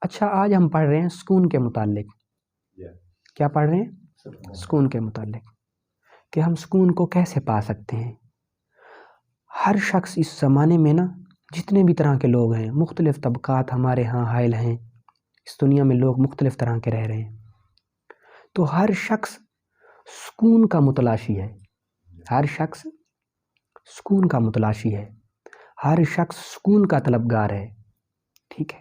اچھا آج ہم پڑھ رہے ہیں سکون کے متعلق. کیا پڑھ رہے ہیں؟ سکون کے متعلق کہ ہم سکون کو کیسے پا سکتے ہیں. ہر شخص اس زمانے میں نا جتنے بھی طرح کے لوگ ہیں، مختلف طبقات ہمارے ہاں حائل ہیں، اس دنیا میں لوگ مختلف طرح کے رہ رہے ہیں، تو ہر شخص سکون کا متلاشی ہے. ہر شخص سکون کا متلاشی ہے، ہر شخص سکون کا طلبگار ہے. ٹھیک ہے،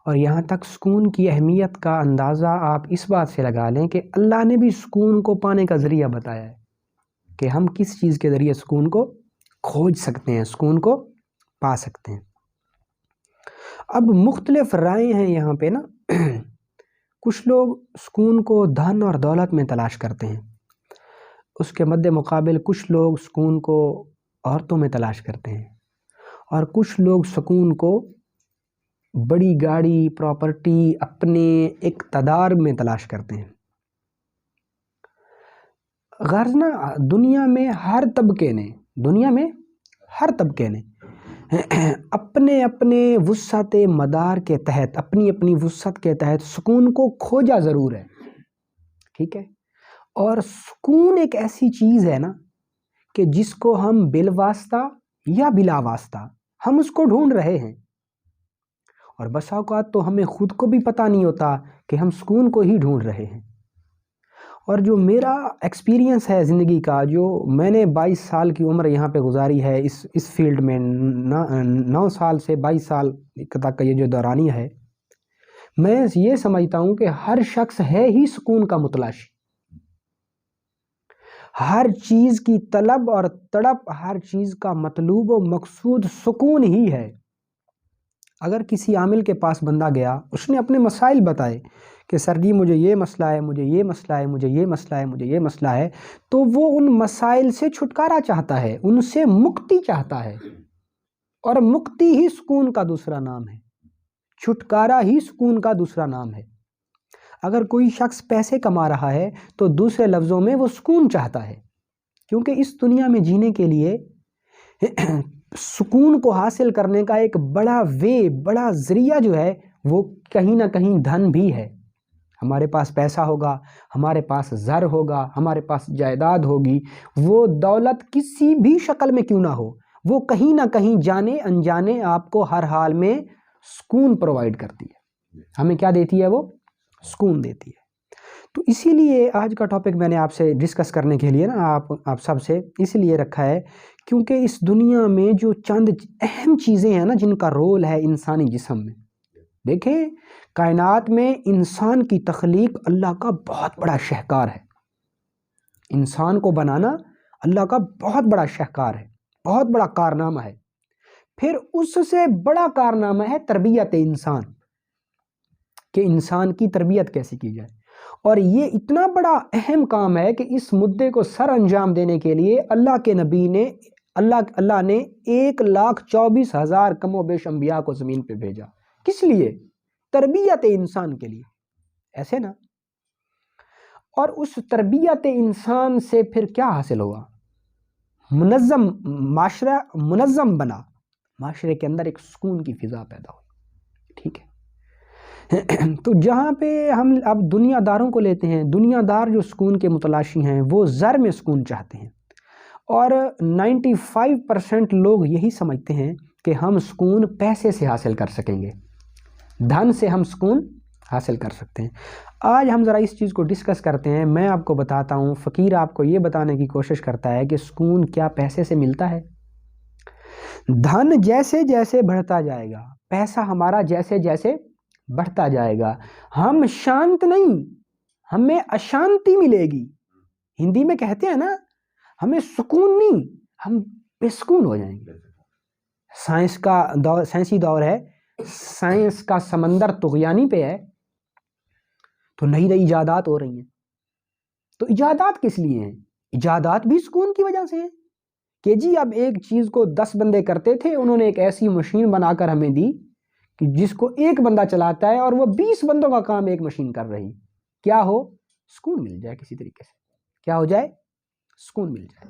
اور یہاں تک سکون کی اہمیت کا اندازہ آپ اس بات سے لگا لیں کہ اللہ نے بھی سکون کو پانے کا ذریعہ بتایا ہے کہ ہم کس چیز کے ذریعے سکون کو کھوج سکتے ہیں، سکون کو پا سکتے ہیں. اب مختلف رائے ہیں یہاں پہ نا. کچھ لوگ سکون کو دھن اور دولت میں تلاش کرتے ہیں، اس کے مد مقابل کچھ لوگ سکون کو عورتوں میں تلاش کرتے ہیں، اور کچھ لوگ سکون کو بڑی گاڑی، پراپرٹی، اپنے اقتدار میں تلاش کرتے ہیں. غرض نا دنیا میں ہر طبقے نے اپنے اپنے وسعت مدار کے تحت، اپنی اپنی وسعت کے تحت سکون کو کھوجا ضرور ہے. ٹھیک ہے، اور سکون ایک ایسی چیز ہے نا کہ جس کو ہم بالواسطہ یا بلا واسطہ ہم اس کو ڈھونڈ رہے ہیں، اور بسا اوقات تو ہمیں خود کو بھی پتہ نہیں ہوتا کہ ہم سکون کو ہی ڈھونڈ رہے ہیں. اور جو میرا ایکسپیرینس ہے زندگی کا، جو میں نے 22 سال کی عمر یہاں پہ گزاری ہے اس فیلڈ میں، 9 سال سے 22 سال تک کا یہ جو دورانیہ ہے، میں یہ سمجھتا ہوں کہ ہر شخص ہے ہی سکون کا متلاشی. ہر چیز کی طلب اور تڑپ، ہر چیز کا مطلوب و مقصود سکون ہی ہے. اگر کسی عامل کے پاس بندہ گیا، اس نے اپنے مسائل بتائے کہ سر جی مجھے یہ مسئلہ ہے، مجھے یہ مسئلہ ہے، مجھے یہ مسئلہ ہے، مجھے یہ مسئلہ ہے، تو وہ ان مسائل سے چھٹکارا چاہتا ہے، ان سے مکتی چاہتا ہے. اور مکتی ہی سکون کا دوسرا نام ہے، چھٹکارا ہی سکون کا دوسرا نام ہے. اگر کوئی شخص پیسے کما رہا ہے تو دوسرے لفظوں میں وہ سکون چاہتا ہے، کیونکہ اس دنیا میں جینے کے لیے سکون کو حاصل کرنے کا ایک بڑا ذریعہ جو ہے وہ کہیں نہ کہیں دھن بھی ہے. ہمارے پاس پیسہ ہوگا، ہمارے پاس زر ہوگا، ہمارے پاس جائیداد ہوگی، وہ دولت کسی بھی شکل میں کیوں نہ ہو، وہ کہیں نہ کہیں جانے انجانے آپ کو ہر حال میں سکون پرووائڈ کرتی ہے. ہمیں کیا دیتی ہے؟ وہ سکون دیتی ہے. تو اسی لیے آج کا ٹاپک میں نے آپ سے ڈسکس کرنے کے لیے نا آپ سب سے اس لیے رکھا ہے کیونکہ اس دنیا میں جو چند اہم چیزیں ہیں نا جن کا رول ہے انسانی جسم میں. دیکھیں کائنات میں انسان کی تخلیق اللہ کا بہت بڑا شاہکار ہے. انسان کو بنانا اللہ کا بہت بڑا شاہکار ہے، بہت بڑا کارنامہ ہے. پھر اس سے بڑا کارنامہ ہے تربیت انسان، کہ انسان کی تربیت کیسے کی جائے. اور یہ اتنا بڑا اہم کام ہے کہ اس مدعے کو سر انجام دینے کے لیے اللہ کے نبی نے اللہ نے 1,24,000 کم و بیش انبیاء کو زمین پہ بھیجا. کس لیے؟ تربیت انسان کے لیے، ایسے نا. اور اس تربیت انسان سے پھر کیا حاصل ہوا؟ منظم معاشرہ منظم بنا، معاشرے کے اندر ایک سکون کی فضا پیدا ہوئی. ٹھیک ہے، تو جہاں پہ ہم اب دنیا داروں کو لیتے ہیں، دنیا دار جو سکون کے متلاشی ہیں وہ زر میں سکون چاہتے ہیں، اور 95% لوگ یہی سمجھتے ہیں کہ ہم سکون پیسے سے حاصل کر سکیں گے، دھن سے ہم سکون حاصل کر سکتے ہیں. آج ہم ذرا اس چیز کو ڈسکس کرتے ہیں. میں آپ کو بتاتا ہوں، فقیر آپ کو یہ بتانے کی کوشش کرتا ہے کہ سکون کیا پیسے سے ملتا ہے. دھن جیسے جیسے بڑھتا جائے گا، پیسہ ہمارا جیسے جیسے بڑھتا جائے گا، ہم شانت نہیں، ہمیں اشانتی ملے گی. ہندی میں کہتے ہیں نا، ہمیں سکون نہیں، ہم بے سکون ہو جائیں گے. سائنسی دور ہے، سائنس کا سمندر طغیانی پہ ہے، تو نئی نئی ایجادات ہو رہی ہیں. تو ایجادات کس لیے ہیں؟ ایجادات بھی سکون کی وجہ سے ہیں کہ جی اب ایک چیز کو 10 بندے کرتے تھے، انہوں نے ایک ایسی مشین بنا کر ہمیں دی کہ جس کو ایک بندہ چلاتا ہے اور وہ 20 بندوں کا کام ایک مشین کر رہی. کیا ہو؟ سکون مل جائے کسی طریقے سے. کیا ہو جائے؟ سکون مل جائے.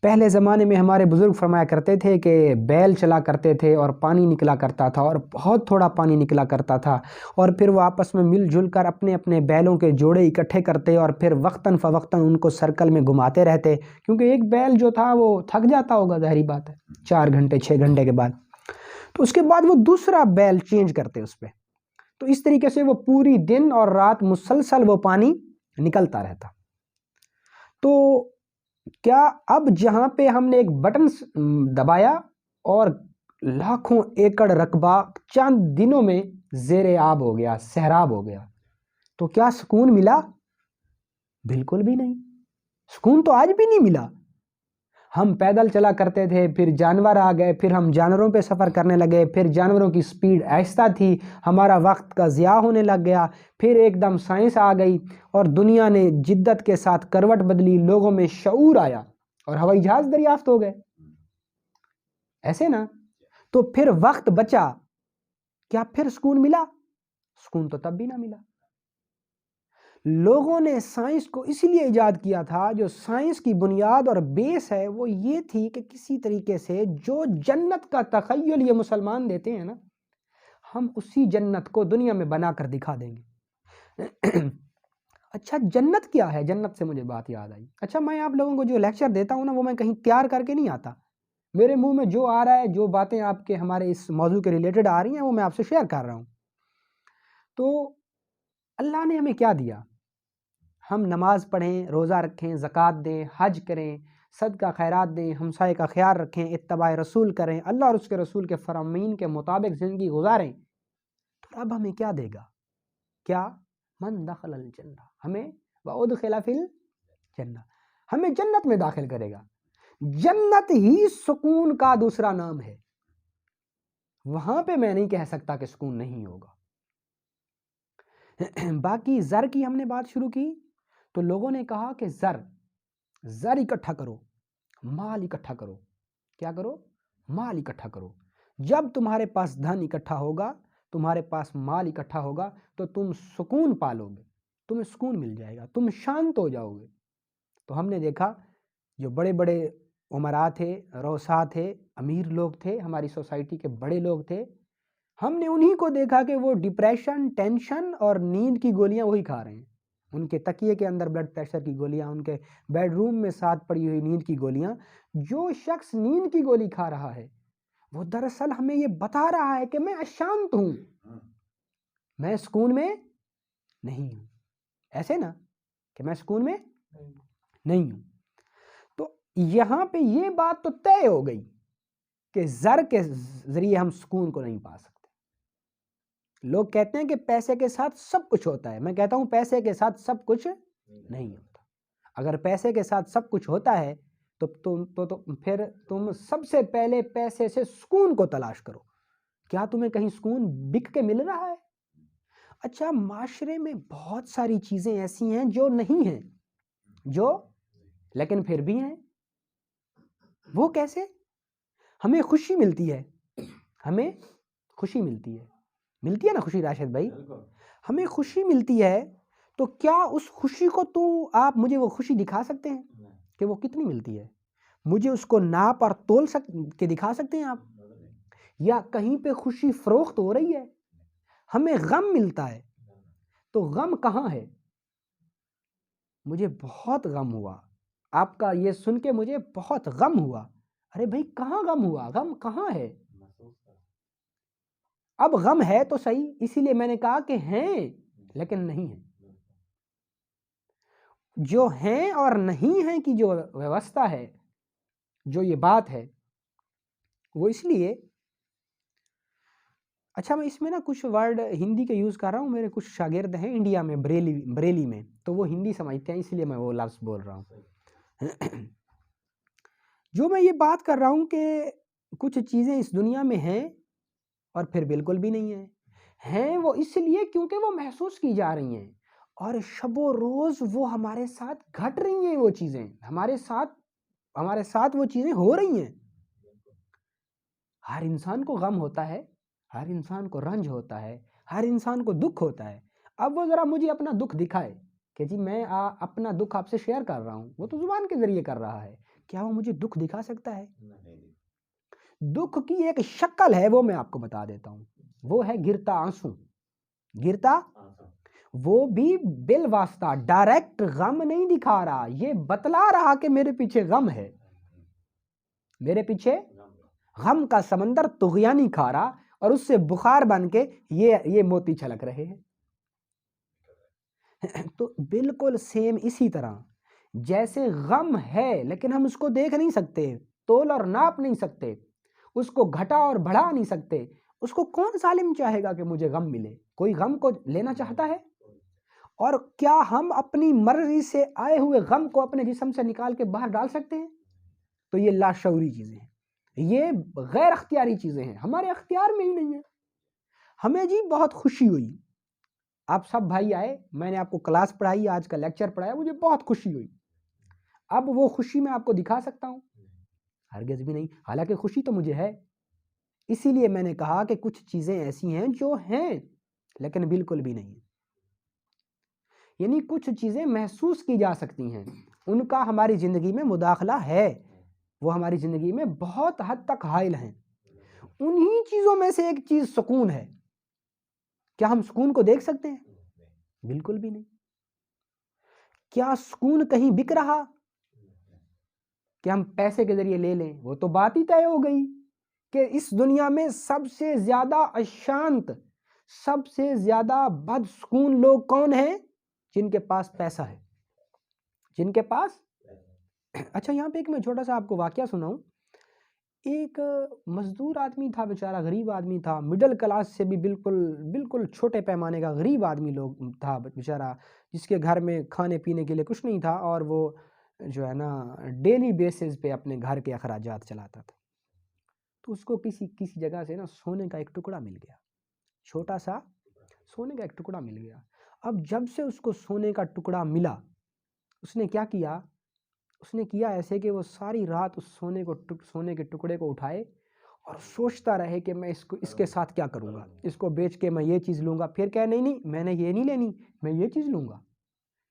پہلے زمانے میں ہمارے بزرگ فرمایا کرتے تھے کہ بیل چلا کرتے تھے اور پانی نکلا کرتا تھا اور بہت تھوڑا پانی نکلا کرتا تھا، اور پھر وہ آپس میں مل جل کر اپنے اپنے بیلوں کے جوڑے اکٹھے کرتے اور پھر وقتاً فوقتاً ان کو سرکل میں گھماتے رہتے، کیونکہ ایک بیل جو تھا وہ تھک جاتا ہوگا، ظاہری بات ہے 4 گھنٹے 6 گھنٹے کے بعد، تو اس کے بعد وہ دوسرا بیل چینج کرتے اس پہ، تو اس طریقے سے وہ پوری دن اور رات مسلسل وہ پانی نکلتا رہتا۔ تو کیا اب جہاں پہ ہم نے ایک بٹن دبایا اور لاکھوں ایکڑ رقبہ چند دنوں میں زیر آب ہو گیا، سیراب ہو گیا، تو کیا سکون ملا؟ بالکل بھی نہیں، سکون تو آج بھی نہیں ملا۔ ہم پیدل چلا کرتے تھے، پھر جانور آ گئے، پھر ہم جانوروں پہ سفر کرنے لگے، پھر جانوروں کی سپیڈ آہستہ تھی، ہمارا وقت کا ضیاع ہونے لگ گیا، پھر ایک دم سائنس آ گئی اور دنیا نے جدت کے ساتھ کروٹ بدلی، لوگوں میں شعور آیا اور ہوائی جہاز دریافت ہو گئے، ایسے نا؟ تو پھر وقت بچا، کیا پھر سکون ملا؟ سکون تو تب بھی نہ ملا۔ لوگوں نے سائنس کو اسی لیے ایجاد کیا تھا، جو سائنس کی بنیاد اور بیس ہے وہ یہ تھی کہ کسی طریقے سے جو جنت کا تخیل یہ مسلمان دیتے ہیں نا، ہم اسی جنت کو دنیا میں بنا کر دکھا دیں گے۔ اچھا جنت کیا ہے؟ جنت سے مجھے بات یاد آئی۔ اچھا میں آپ لوگوں کو جو لیکچر دیتا ہوں نا، وہ میں کہیں تیار کر کے نہیں آتا، میرے منہ میں جو آ رہا ہے، جو باتیں آپ کے ہمارے اس موضوع کے ریلیٹڈ آ رہی ہیں، وہ میں آپ سے شیئر کر رہا ہوں۔ تو اللہ نے ہمیں کیا دیا؟ ہم نماز پڑھیں، روزہ رکھیں، زکوٰۃ دیں، حج کریں، صدقہ خیرات دیں، ہمسائے کا خیال رکھیں، اتباع رسول کریں، اللہ اور اس کے رسول کے فرامین کے مطابق زندگی گزاریں، تو اب ہمیں کیا دے گا؟ کیا؟ من دخل الجنہ، ہمیں وادخل فی الجنہ، ہمیں جنت میں داخل کرے گا۔ جنت ہی سکون کا دوسرا نام ہے، وہاں پہ میں نہیں کہہ سکتا کہ سکون نہیں ہوگا۔ باقی زر کی ہم نے بات شروع کی تو لوگوں نے کہا کہ زر اکٹھا کرو، مال اکٹھا کرو، کیا کرو؟ مال اکٹھا کرو۔ جب تمہارے پاس دھن اکٹھا ہوگا، تمہارے پاس مال اکٹھا ہوگا تو تم سکون پالو گے، تمہیں سکون مل جائے گا، تم شانت ہو جاؤ گے۔ تو ہم نے دیکھا جو بڑے بڑے عمراء تھے، روسا تھے، امیر لوگ تھے، ہماری سوسائٹی کے بڑے لوگ تھے، ہم نے انہی کو دیکھا کہ وہ ڈپریشن، ٹینشن اور نیند کی گولیاں وہی کھا رہے ہیں، ان کے تکیے کے اندر بلڈ پریشر کی گولیاں، ان کے بیڈ روم میں ساتھ پڑی ہوئی نیند کی گولیاں۔ جو شخص نیند کی گولی کھا رہا ہے وہ دراصل ہمیں یہ بتا رہا ہے کہ میں اشانت ہوں، میں سکون میں نہیں ہوں، ایسے نا کہ میں سکون میں نہیں ہوں۔ تو یہاں پہ یہ بات تو طے ہو گئی کہ زر کے ذریعے ہم سکون کو نہیں پا سکتے۔ لوگ کہتے ہیں کہ پیسے کے ساتھ سب کچھ ہوتا ہے، میں کہتا ہوں پیسے کے ساتھ سب کچھ نہیں ہوتا۔ اگر پیسے کے ساتھ سب کچھ ہوتا ہے تو پھر تم سب سے پہلے پیسے سے سکون کو تلاش کرو۔ کیا تمہیں کہیں سکون بک کے مل رہا ہے؟ اچھا معاشرے میں بہت ساری چیزیں ایسی ہیں جو نہیں ہیں، جو لیکن پھر بھی ہیں، وہ کیسے؟ ہمیں خوشی ملتی ہے، ہمیں خوشی ملتی ہے نا خوشی راشد بھائی؟ ہمیں خوشی ملتی ہے، تو کیا اس خوشی کو آپ مجھے وہ خوشی دکھا سکتے ہیں کہ وہ کتنی ملتی ہے؟ مجھے اس کو ناپ اور تول کے دکھا سکتے ہیں آپ؟ یا کہیں پہ خوشی فروخت ہو رہی ہے؟ ہمیں غم ملتا ہے، تو غم کہاں ہے؟ مجھے بہت غم ہوا، آپ کا یہ سن کے مجھے بہت غم ہوا۔ ارے بھائی کہاں غم ہوا؟ غم کہاں ہے؟ اب غم ہے تو صحیح، اسی لیے میں نے کہا کہ ہیں لیکن نہیں ہیں۔ جو ہیں اور نہیں ہیں کی جو ویوستھا ہے، جو یہ بات ہے، وہ اس لیے اچھا میں اس میں نا کچھ ورڈ ہندی کے یوز کر رہا ہوں، میرے کچھ شاگرد ہیں انڈیا میں، بریلی میں، تو وہ ہندی سمجھتے ہیں، اس لیے میں وہ لفظ بول رہا ہوں۔ جو میں یہ بات کر رہا ہوں کہ کچھ چیزیں اس دنیا میں ہیں اور پھر بالکل بھی نہیں ہیں وہ اس لیے کیونکہ وہ محسوس کی جا رہی ہیں، اور شب و روز وہ ہمارے ساتھ گھٹ رہی ہیں، وہ چیزیں ہمارے ساتھ وہ چیزیں ہو رہی ہیں۔ ہر انسان کو غم ہوتا ہے، ہر انسان کو رنج ہوتا ہے، ہر انسان کو دکھ ہوتا ہے۔ اب وہ ذرا مجھے اپنا دکھ دکھائے کہ جی میں اپنا دکھ آپ سے شیئر کر رہا ہوں، وہ تو زبان کے ذریعے کر رہا ہے، کیا وہ مجھے دکھ دکھا سکتا ہے؟ دکھ کی ایک شکل ہے، وہ میں آپ کو بتا دیتا ہوں، وہ ہے گرتا آنسو. گرتا وہ بھی بالواسطہ، ڈائریکٹ غم نہیں دکھا رہا، یہ بتلا رہا کہ میرے پیچھے غم ہے، میرے پیچھے غم کا سمندر طغیانی کھا رہا، اور اس سے بخار بن کے یہ موتی چھلک رہے ہیں. تو بالکل سیم اسی طرح جیسے غم ہے لیکن ہم اس کو دیکھ نہیں سکتے، تول اور ناپ نہیں سکتے، اس کو گھٹا اور بڑھا نہیں سکتے. اس کو کون ظالم چاہے گا کہ مجھے غم ملے؟ کوئی غم کو لینا چاہتا ہے؟ اور کیا ہم اپنی مرضی سے آئے ہوئے غم کو اپنے جسم سے نکال کے باہر ڈال سکتے ہیں؟ تو یہ لاشعوری چیزیں ہیں، یہ غیر اختیاری چیزیں ہیں، ہمارے اختیار میں ہی نہیں ہیں. ہمیں جی بہت خوشی ہوئی، آپ سب بھائی آئے، میں نے آپ کو کلاس پڑھائی، آج کا لیکچر پڑھایا، مجھے بہت خوشی ہوئی. اب وہ خوشی میں آپ کو دکھا سکتا ہوں؟ ہرگز بھی نہیں. حالانکہ خوشی تو مجھے ہے، اسی لیے میں نے کہا کہ کچھ چیزیں ایسی ہیں جو ہیں لیکن بالکل بھی نہیں، یعنی کچھ چیزیں محسوس کی جا سکتی ہیں، ان کا ہماری زندگی میں مداخلہ ہے، وہ ہماری زندگی میں بہت حد تک حائل ہیں. انہی چیزوں میں سے ایک چیز سکون ہے. کیا ہم سکون کو دیکھ سکتے ہیں؟ بالکل بھی نہیں. کیا سکون کہیں بک رہا کہ ہم پیسے کے ذریعے لے لیں؟ وہ تو بات ہی طے ہو گئی کہ اس دنیا میں سب سے زیادہ اشانت، سب سے زیادہ بدسکون لوگ کون ہیں؟ جن کے پاس پیسہ ہے، جن کے پاس. اچھا یہاں پہ ایک میں چھوٹا سا آپ کو واقعہ سناؤں. ایک مزدور آدمی تھا بیچارہ، غریب آدمی تھا، مڈل کلاس سے بھی بالکل چھوٹے پیمانے کا غریب آدمی لوگ تھا بیچارہ، جس کے گھر میں کھانے پینے کے لیے کچھ نہیں تھا، اور وہ جو ہے نا ڈیلی بیسز پہ اپنے گھر کے اخراجات چلاتا تھا. تو اس کو کسی جگہ سے نا سونے کا ایک ٹکڑا مل گیا، چھوٹا سا سونے کا ایک ٹکڑا مل گیا. اب جب سے اس کو سونے کا ٹکڑا ملا، اس نے کیا کیا؟ اس نے کیا ایسے کہ وہ ساری رات اس سونے کے ٹکڑے کو اٹھائے اور سوچتا رہے کہ میں اس کے ساتھ کیا کروں گا، اس کو بیچ کے میں یہ چیز لوں گا. پھر کہے نہیں میں نے یہ نہیں لینی، میں یہ چیز لوں گا.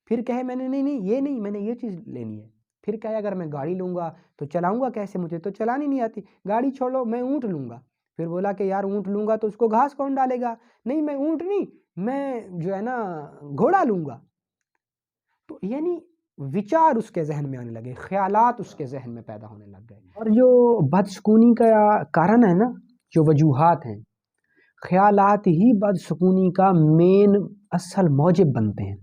پھر کہے میں نے نہیں یہ نہیں، میں نے یہ چیز لینی ہے. پھر کہے اگر میں گاڑی لوں گا تو چلاؤں گا کیسے، مجھے تو چلانی نہیں آتی. گاڑی چھوڑو، میں اونٹ لوں گا. پھر بولا کہ یار اونٹ لوں گا تو اس کو گھاس کون ڈالے گا؟ نہیں میں اونٹ نہیں، میں جو ہے نا گھوڑا لوں گا. تو یعنی وچار اس کے ذہن میں آنے لگے، خیالات اس کے ذہن میں پیدا ہونے لگ گئے. اور جو بدسکونی کا کارن ہے نا، جو وجوہات ہیں، خیالات ہی بدسکونی کا مین اصل موجب بنتے ہیں.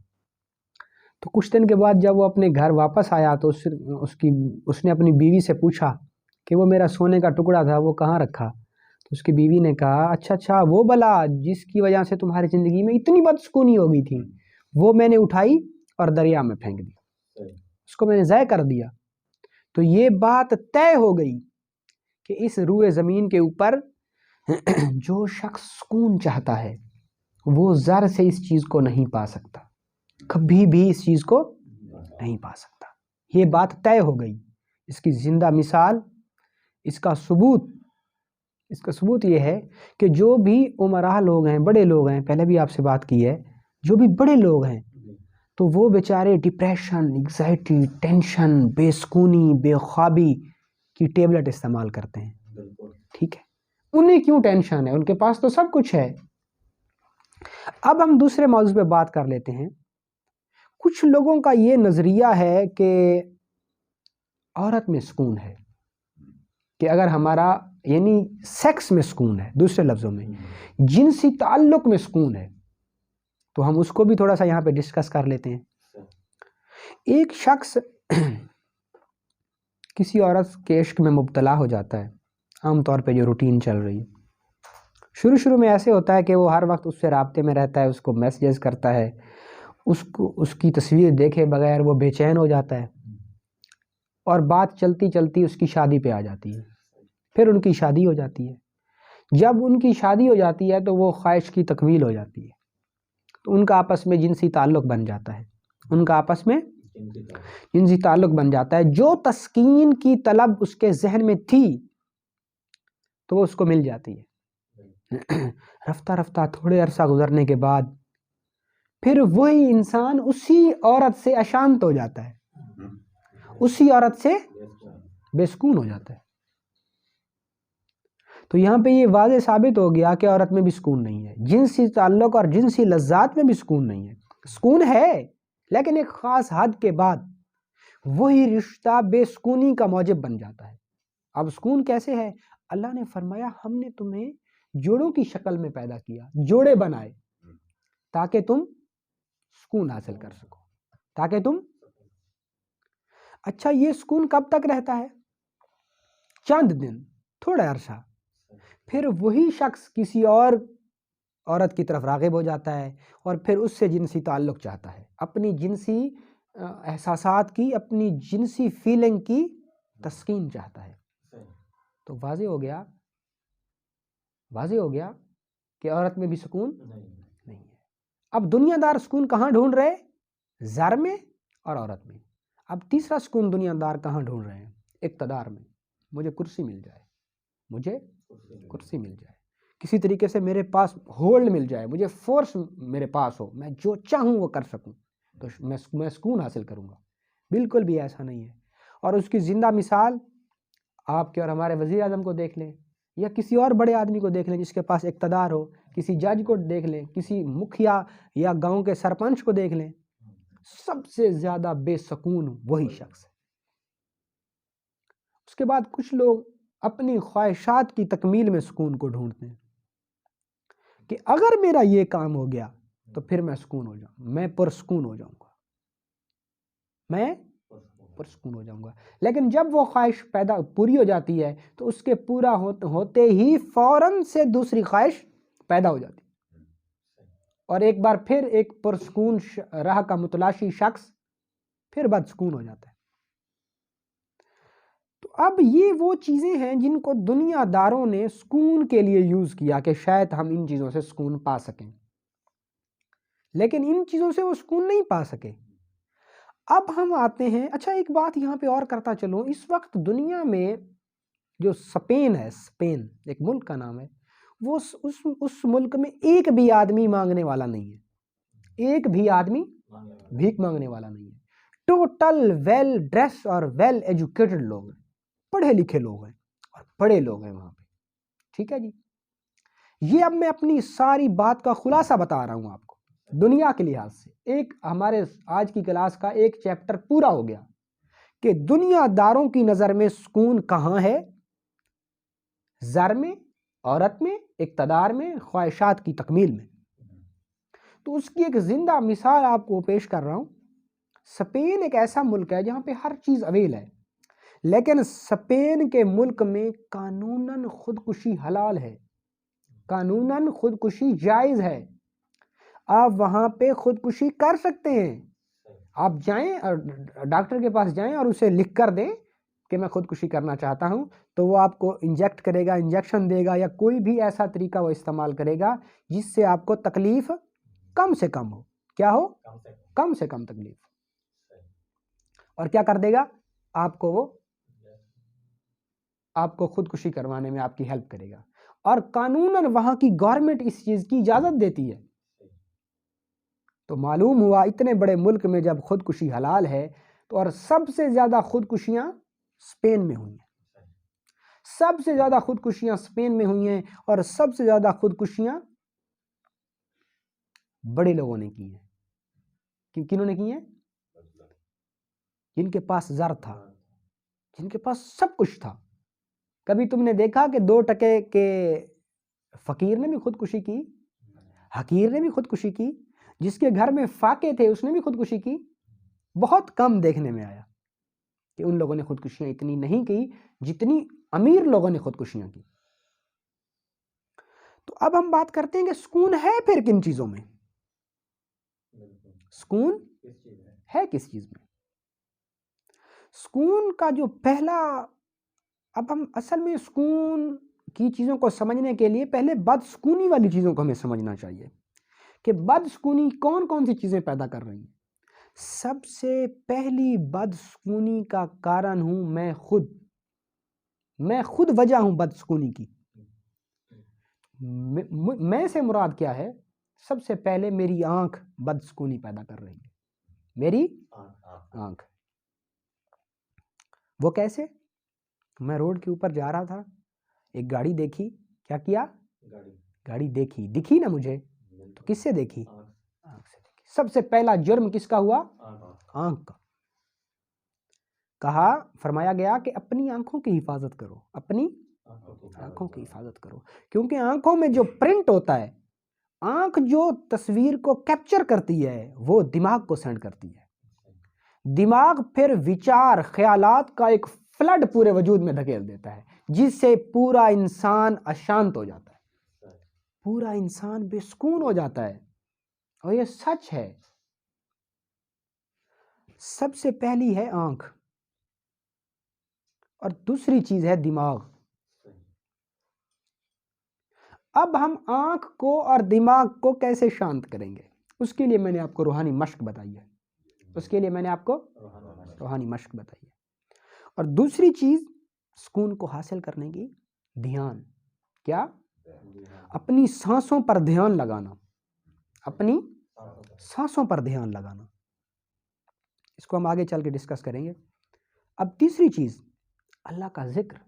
تو کچھ دن کے بعد جب وہ اپنے گھر واپس آیا تو اس نے اپنی بیوی سے پوچھا کہ وہ میرا سونے کا ٹکڑا تھا وہ کہاں رکھا؟ تو اس کی بیوی نے کہا اچھا وہ بلا جس کی وجہ سے تمہاری زندگی میں اتنی بدسکونی ہو گئی تھی، وہ میں نے اٹھائی اور دریا میں پھینک دی، اس کو میں نے ضائع کر دیا. تو یہ بات طے ہو گئی کہ اس روئے زمین کے اوپر جو شخص سکون چاہتا ہے وہ زر سے اس چیز کو نہیں پا سکتا، کبھی بھی اس چیز کو نہیں پا سکتا. یہ بات طے ہو گئی. اس کی زندہ مثال، اس کا ثبوت یہ ہے کہ جو بھی عمرہ لوگ ہیں، بڑے لوگ ہیں، پہلے بھی آپ سے بات کی ہے، جو بھی بڑے لوگ ہیں تو وہ بیچارے ڈپریشن، انگزائٹی، ٹینشن، بے سکونی، بے خوابی کی ٹیبلٹ استعمال کرتے ہیں. ٹھیک ہے، انہیں کیوں ٹینشن ہے؟ ان کے پاس تو سب کچھ ہے. اب ہم دوسرے موضوع پہ بات کر لیتے ہیں. کچھ لوگوں کا یہ نظریہ ہے کہ عورت میں سکون ہے، کہ اگر ہمارا یعنی سیکس میں سکون ہے، دوسرے لفظوں میں جنسی تعلق میں سکون ہے، تو ہم اس کو بھی تھوڑا سا یہاں پہ ڈسکس کر لیتے ہیں. ایک شخص کسی عورت کے عشق میں مبتلا ہو جاتا ہے، عام طور پہ جو روٹین چل رہی ہے، شروع میں ایسے ہوتا ہے کہ وہ ہر وقت اس سے رابطے میں رہتا ہے، اس کو میسیجز کرتا ہے، اس کی تصویر دیکھے بغیر وہ بے چین ہو جاتا ہے، اور بات چلتی چلتی اس کی شادی پہ آ جاتی ہے. پھر ان کی شادی ہو جاتی ہے. جب ان کی شادی ہو جاتی ہے تو وہ خواہش کی تکمیل ہو جاتی ہے، تو ان کا آپس میں جنسی تعلق بن جاتا ہے، ان کا آپس میں جنسی تعلق بن جاتا ہے. جو تسکین کی طلب اس کے ذہن میں تھی تو وہ اس کو مل جاتی ہے. رفتہ رفتہ تھوڑے عرصہ گزرنے کے بعد پھر وہی انسان اسی عورت سے اشانت ہو جاتا ہے، اسی عورت سے بے سکون ہو جاتا ہے۔ تو یہاں پہ یہ واضح ثابت ہو گیا کہ عورت میں بھی سکون نہیں ہے، جنسی تعلق اور جنسی لذات میں بھی سکون نہیں ہے۔ سکون ہے لیکن ایک خاص حد کے بعد وہی رشتہ بے سکونی کا موجب بن جاتا ہے۔ اب سکون کیسے ہے؟ اللہ نے فرمایا ہم نے تمہیں جوڑوں کی شکل میں پیدا کیا، جوڑے بنائے تاکہ تم سکون حاصل کر سکو، تاکہ تم۔ اچھا یہ سکون کب تک رہتا ہے؟ چند دن، تھوڑا عرصہ، پھر وہی شخص کسی اور عورت کی طرف راغب ہو جاتا ہے اور پھر اس سے جنسی تعلق چاہتا ہے، اپنی جنسی احساسات کی، اپنی جنسی فیلنگ کی تسکین چاہتا ہے۔ تو واضح ہو گیا کہ عورت میں بھی سکون نہیں ہے۔ اب دنیا دار سکون کہاں ڈھونڈ رہے؟ زر میں اور عورت میں۔ اب تیسرا سکون دنیا دار کہاں ڈھونڈ رہے ہیں؟ اقتدار میں، مجھے کرسی مل جائے، مجھے کرسی مل جائے، کسی طریقے سے میرے پاس ہولڈ مل جائے، مجھے فورس میرے پاس ہو، میں جو چاہوں وہ کر سکوں تو میں سکون حاصل کروں گا۔ بالکل بھی ایسا نہیں ہے۔ اور اس کی زندہ مثال آپ کے اور ہمارے وزیر اعظم کو دیکھ لیں، یا کسی اور بڑے آدمی کو دیکھ لیں جس کے پاس اقتدار ہو، کسی جج کو دیکھ لیں، کسی مکھیا یا گاؤں کے سرپنچ کو دیکھ لیں، سب سے زیادہ بے سکون وہی شخص ہے۔ اس کے بعد کچھ لوگ اپنی خواہشات کی تکمیل میں سکون کو ڈھونڈتے ہیں کہ اگر میرا یہ کام ہو گیا تو پھر میں سکون ہو جاؤں، میں پرسکون ہو جاؤں گا، میں پرسکون ہو جاؤں گا۔ لیکن جب وہ خواہش پوری ہو جاتی ہے تو اس کے پورا ہوتے ہی فوراً سے دوسری خواہش پیدا ہو جاتی ہے، اور ایک بار پھر ایک پرسکون راہ کا متلاشی شخص پھر بدسکون ہو جاتا ہے۔ تو اب یہ وہ چیزیں ہیں جن کو دنیا داروں نے سکون کے لیے یوز کیا کہ شاید ہم ان چیزوں سے سکون پا سکیں، لیکن ان چیزوں سے وہ سکون نہیں پا سکے۔ اب ہم آتے ہیں، اچھا ایک بات یہاں پہ اور کرتا چلوں، اس وقت دنیا میں جو اسپین ہے، اسپین ایک ملک کا نام ہے، وہ اس ملک میں ایک بھی آدمی مانگنے والا نہیں ہے، ایک بھی آدمی بھیک مانگنے والا نہیں ہے۔ ٹوٹل ویل ڈریس اور ویل ایجوکیٹڈ لوگ ہیں، پڑھے لکھے لوگ ہیں اور بڑے لوگ ہیں وہاں پہ، ٹھیک ہے جی۔ یہ اب میں اپنی ساری بات کا خلاصہ بتا رہا ہوں آپ کو دنیا کے لحاظ سے۔ ایک ہمارے آج کی کلاس کا ایک چیپٹر پورا ہو گیا کہ دنیا داروں کی نظر میں سکون کہاں ہے؟ زر میں، عورت میں، اقتدار میں، خواہشات کی تکمیل میں۔ تو اس کی ایک زندہ مثال آپ کو پیش کر رہا ہوں۔ اسپین ایک ایسا ملک ہے جہاں پہ ہر چیز اویل ہے، لیکن اسپین کے ملک میں قانوناً خودکشی حلال ہے، قانوناً خودکشی جائز ہے، آپ وہاں پہ خودکشی کر سکتے ہیں۔ آپ جائیں اور ڈاکٹر کے پاس جائیں اور اسے لکھ کر دیں کہ میں خودکشی کرنا چاہتا ہوں، تو وہ آپ کو انجیکٹ کرے گا، انجیکشن دے گا، یا کوئی بھی ایسا طریقہ وہ استعمال کرے گا جس سے آپ کو تکلیف کم سے کم ہو۔ کیا ہو؟ کم سے کم تکلیف۔ اور کیا کر دے گا؟ آپ کو خودکشی کروانے میں آپ کی ہیلپ کرے گا، اور قانوناً وہاں کی گورنمنٹ اس چیز کی اجازت دیتی ہے۔ تو معلوم ہوا اتنے بڑے ملک میں جب خودکشی حلال ہے تو، اور سب سے زیادہ خودکشیاں اسپین میں ہوئی ہیں، سب سے زیادہ خودکشیاں اسپین میں ہوئی ہیں، اور سب سے زیادہ خودکشیاں بڑے لوگوں نے کی ہیں۔ کنہوں نے کی ہیں؟ جن کے پاس زر تھا، جن کے پاس سب کچھ تھا۔ کبھی تم نے دیکھا کہ 2 ٹکے کے فقیر نے بھی خودکشی کی؟ حقیر نے بھی خودکشی کی؟ جس کے گھر میں فاقے تھے اس نے بھی خودکشی کی؟ بہت کم دیکھنے میں آیا کہ ان لوگوں نے خودکشیاں اتنی نہیں کی جتنی امیر لوگوں نے خودکشیاں کی۔ تو اب ہم بات کرتے ہیں کہ سکون ہے پھر کن چیزوں میں؟ سکون ہے کس چیز میں؟ سکون کا جو پہلا، اب ہم اصل میں سکون کی چیزوں کو سمجھنے کے لیے پہلے بدسکونی والی چیزوں کو ہمیں سمجھنا چاہیے کہ بدسکونی کون کون سی چیزیں پیدا کر رہی ہیں۔ سب سے پہلی بدسکونی کا کارن ہوں میں خود وجہ ہوں بدسکونی کی۔ میں سے مراد کیا ہے؟ سب سے پہلے میری آنکھ بدسکونی پیدا کر رہی ہے، میری آنکھ۔ وہ کیسے؟ میں روڈ کے اوپر جا رہا تھا، ایک گاڑی دیکھی، کیا کیا؟ گاڑی دیکھی، دکھی نا مجھے، تو کس سے دیکھی؟ آنکھ سے دیکھی۔ سب سے پہلا جرم کس کا ہوا؟ آنکھ کا۔ کہا، فرمایا گیا کہ اپنی آنکھوں کی حفاظت کرو، اپنی آنکھوں کی حفاظت کرو، کیونکہ آنکھوں میں جو پرنٹ ہوتا ہے، آنکھ جو تصویر کو کیپچر کرتی ہے وہ دماغ کو سینڈ کرتی ہے، دماغ پھر وچار خیالات کا ایک فلڈ پورے وجود میں دھکیل دیتا ہے، جس سے پورا انسان اشانت ہو جاتا ہے، پورا انسان بے سکون ہو جاتا ہے، اور یہ سچ ہے۔ سب سے پہلی ہے آنکھ، اور دوسری چیز ہے دماغ۔ اب ہم آنکھ کو اور دماغ کو کیسے شانت کریں گے؟ اس کے لیے میں نے آپ کو روحانی مشق بتائی ہے، اس کے لیے میں نے آپ کو روحانی مشق بتائی ہے۔ اور دوسری چیز سکون کو حاصل کرنے کی، دھیان۔ کیا؟ اپنی سانسوں پر دھیان لگانا، اپنی سانسوں پر دھیان لگانا۔ اس کو ہم آگے چل کے ڈسکس کریں گے۔ اب تیسری چیز، اللہ کا ذکر،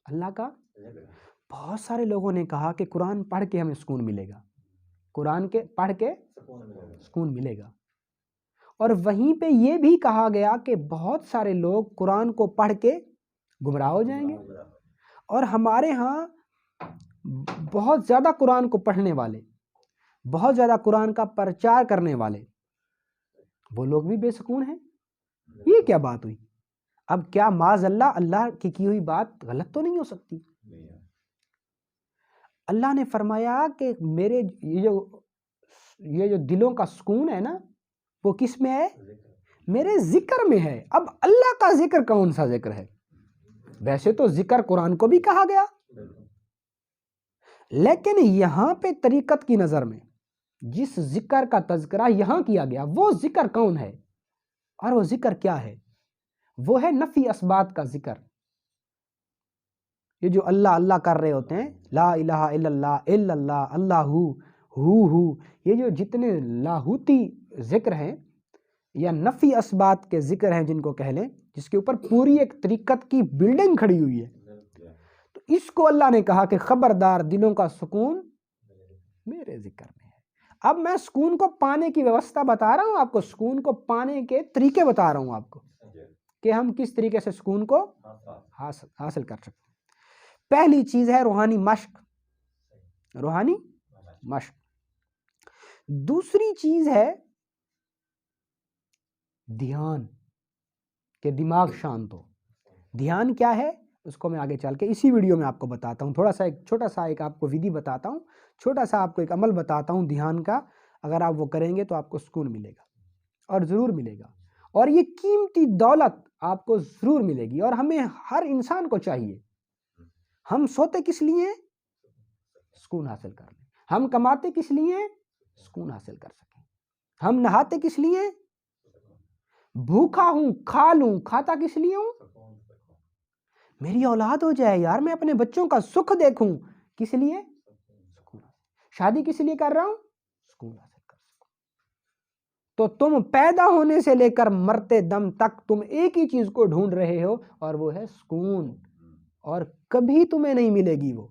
اللہ کا۔ بہت سارے لوگوں نے کہا کہ قرآن پڑھ کے ہمیں سکون ملے گا، قرآن کے پڑھ کے سکون ملے گا، اور وہیں پہ یہ بھی کہا گیا کہ بہت سارے لوگ قرآن کو پڑھ کے گمراہ ہو جائیں گے، اور ہمارے ہاں بہت زیادہ قرآن کو پڑھنے والے، بہت زیادہ قرآن کا پرچار کرنے والے، وہ لوگ بھی بے سکون ہیں۔ یہ کیا بات ہوئی؟ اب کیا معاذ اللہ کی ہوئی بات غلط تو نہیں ہو سکتی؟ اللہ نے فرمایا کہ میرے یہ جو دلوں کا سکون ہے نا، وہ کس میں ہے؟ میرے ذکر میں ہے۔ اب اللہ کا ذکر کون سا ذکر ہے؟ ویسے تو ذکر قرآن کو بھی کہا گیا، لیکن یہاں پہ طریقت کی نظر میں جس ذکر کا تذکرہ یہاں کیا گیا، وہ ذکر کون ہے؟ اور وہ ذکر کیا ہے؟ وہ ہے نفی اسبات کا ذکر۔ یہ جو اللہ اللہ کر رہے ہوتے ہیں، لا الہ الا اللہ، اللہ ہو، یہ جو جتنے لاہوتی ذکر ہیں یا نفی اسبات کے ذکر ہیں جن کو کہہ لیں، جس کے اوپر پوری ایک طریقت کی بلڈنگ کھڑی ہوئی ہے، تو اس کو اللہ نے کہا کہ خبردار، دلوں کا سکون میرے ذکر میں ہے۔ اب میں سکون کو پانے کی ویوستھا بتا رہا ہوں آپ کو، سکون کو پانے کے طریقے بتا رہا ہوں آپ کو کہ ہم کس طریقے سے سکون کو حاصل کر سکتے ہیں۔ پہلی چیز ہے روحانی مشق، روحانی مشق۔ دوسری چیز ہے دھیان، کہ دماغ شانت ہو۔ دھیان کیا ہے اس کو میں آگے چل کے اسی ویڈیو میں آپ کو بتاتا ہوں، تھوڑا سا ایک چھوٹا سا ایک آپ کو ودھی بتاتا ہوں، چھوٹا سا آپ کو ایک عمل بتاتا ہوں دھیان کا، اگر آپ وہ کریں گے تو آپ کو سکون ملے گا، اور ضرور ملے گا، اور یہ قیمتی دولت آپ کو ضرور ملے گی۔ اور ہمیں ہر انسان کو چاہیے، ہم سوتے کس لیے؟ سکون حاصل کر لیں۔ ہم کماتے کس لیے؟ سکون حاصل کر سکیں۔ ہم نہاتے کس لیے؟ بھوکا ہوں کھا لوں، کھاتا کس لیے ہوں؟ میری اولاد ہو جائے یار، میں اپنے بچوں کا سکھ دیکھوں، کس لیے؟ سکون۔ شادی کس لیے کر رہا ہوں؟ سکون حاصل کر سکوں۔ تو تم پیدا ہونے سے لے کر مرتے دم تک تم ایک ہی چیز کو ڈھونڈ رہے ہو، اور وہ ہے سکون، اور کبھی تمہیں نہیں ملے گی وہ،